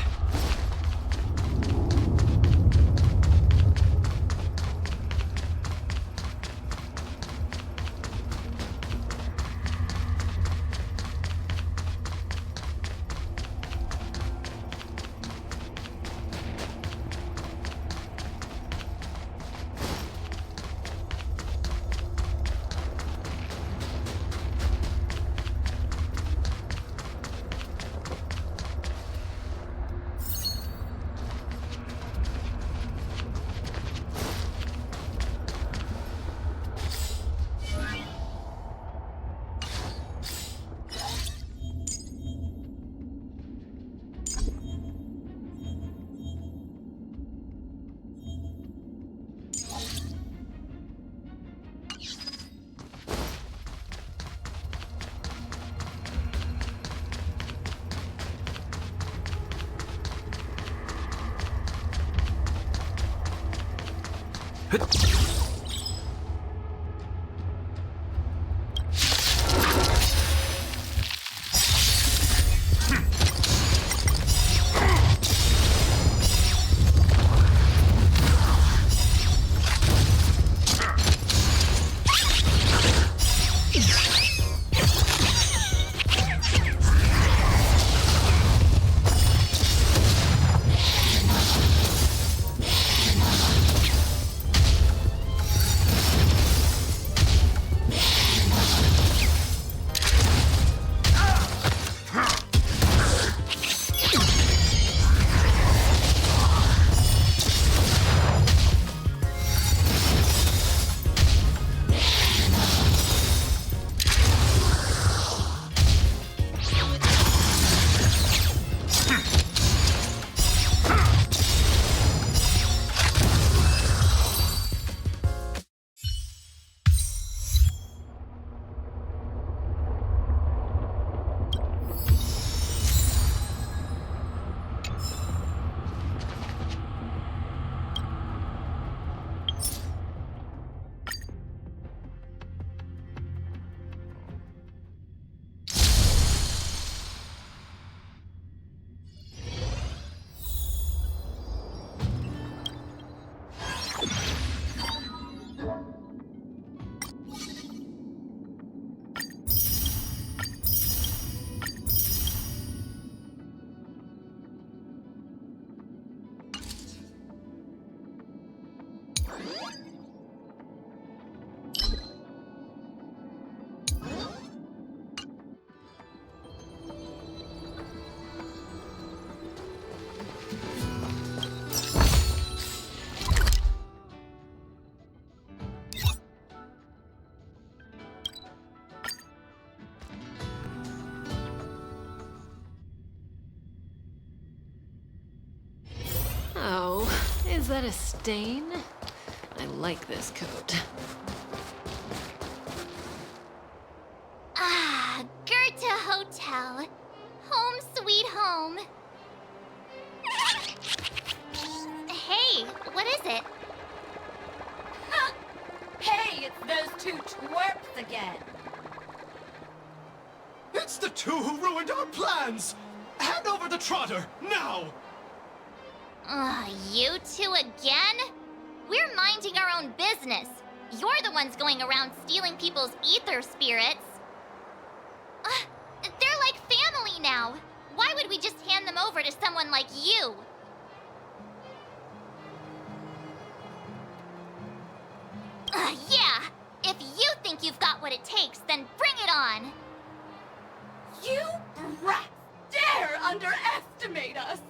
Oh, is that a stain? I like this coat. Ah, Goethe Hotel. Home sweet home. Hey, what is it? Hey, it's those two twerps again. It's the two who ruined our plans! Hand over the trotter, now! You two again? We're minding our own business. You're the ones going around stealing people's ether spirits. They're like family now. Why would we just hand them over to someone like you? what it takes, then bring it on! You brats dare underestimate us!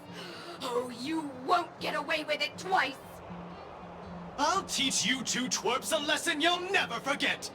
Oh, you won't get away with it twice! I'll teach you two twerps a lesson you'll never forget!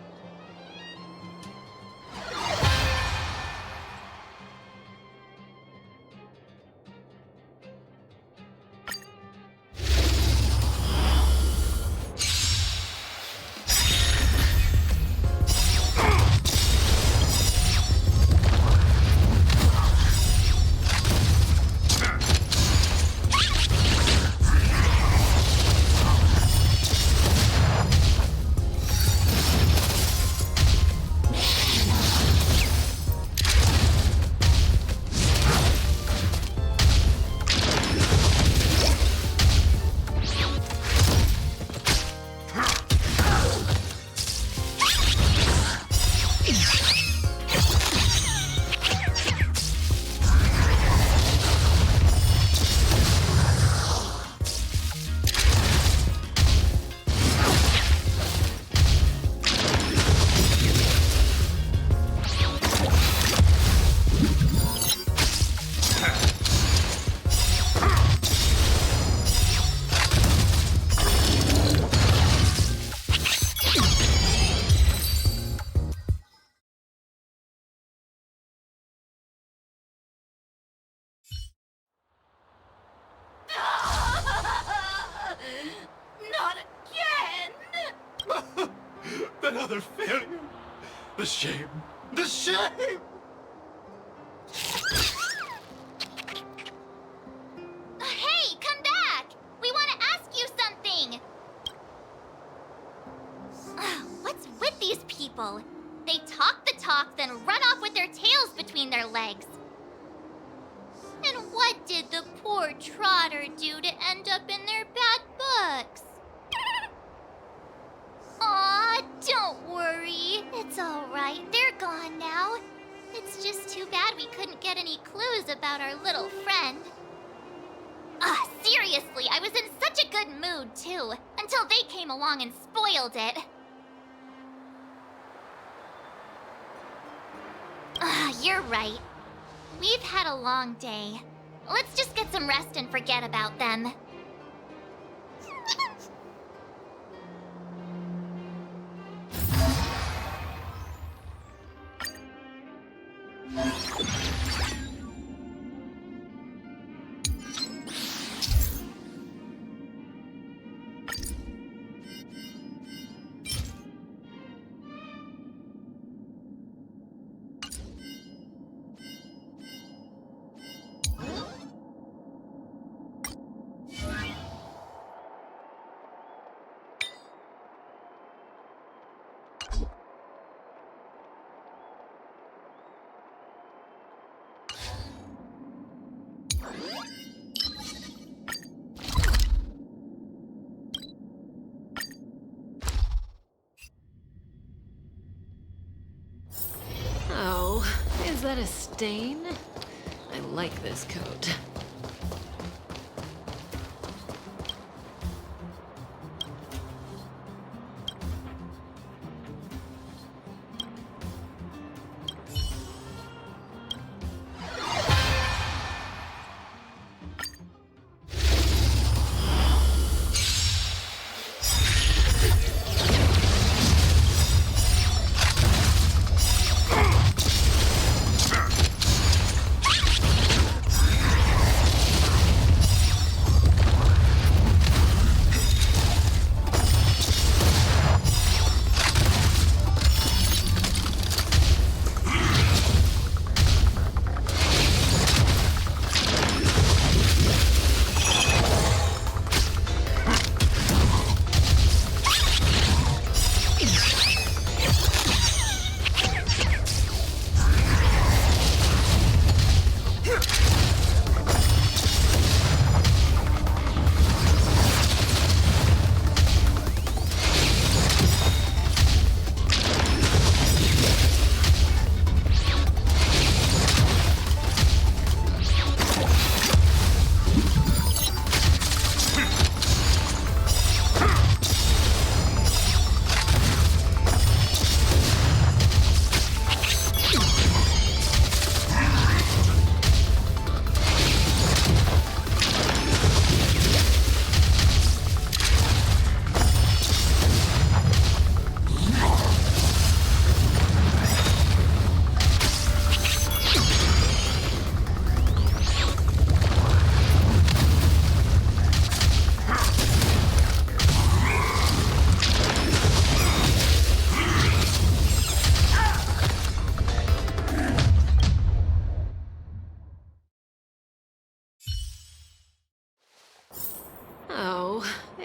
Not again! Another failure! The shame! The shame! Hey, come back! We want to ask you something! What's with these people? They talk the talk, then run off with their tails between their legs. And what did the poor Trotter do to end up in their bad books? Aw, don't worry. It's alright. They're gone now. It's just too bad we couldn't get any clues about our little friend. Seriously, I was in such a good mood, too, until they came along and spoiled it. You're right. We've had a long day. Let's just get some rest and forget about them. Oh, is that a stain? I like this coat.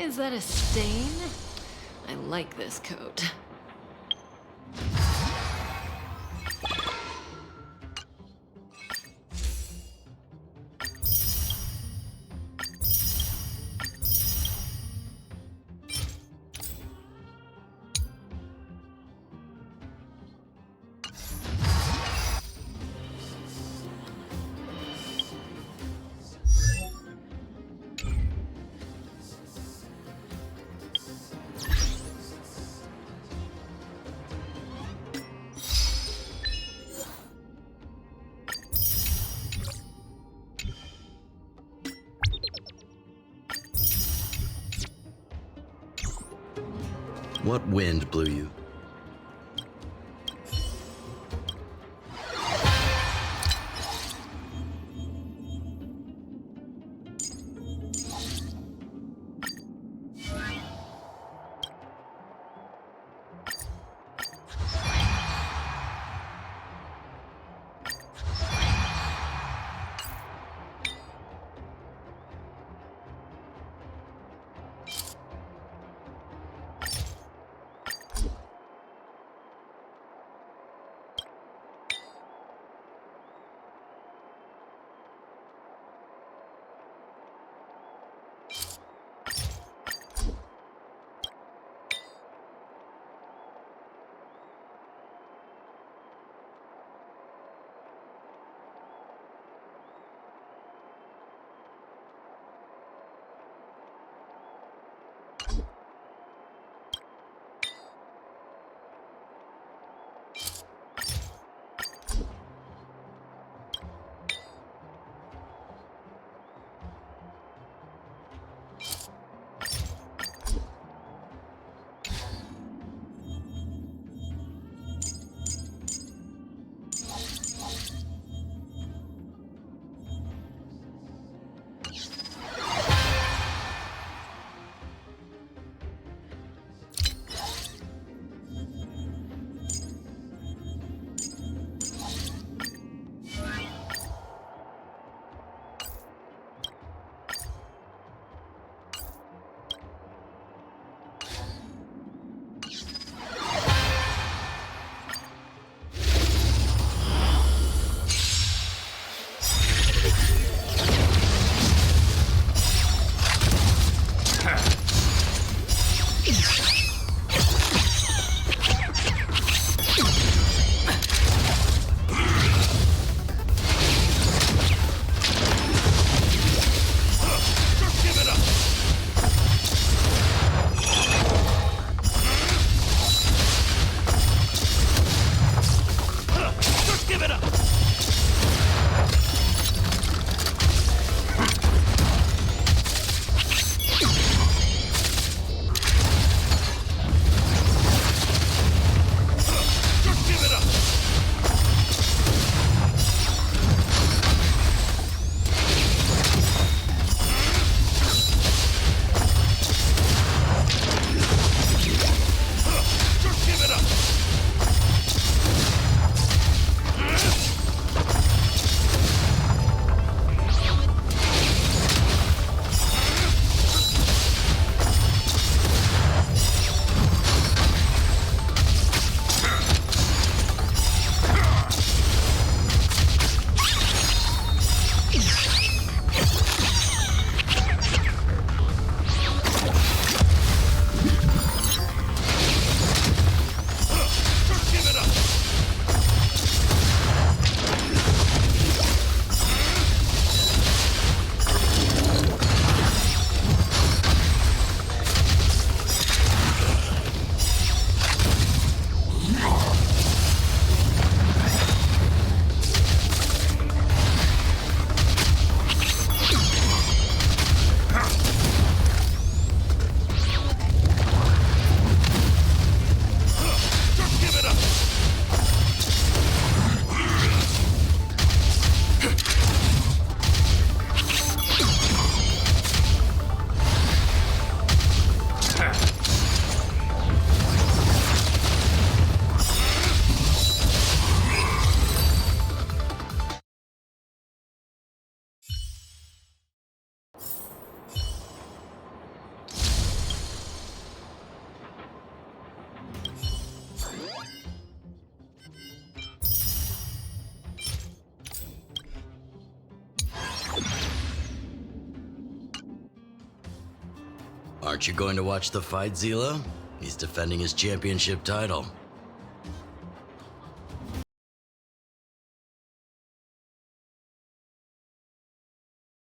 Is that a stain? I like this coat. What wind blew you? Aren't you going to watch the fight, Zila? He's defending his championship title.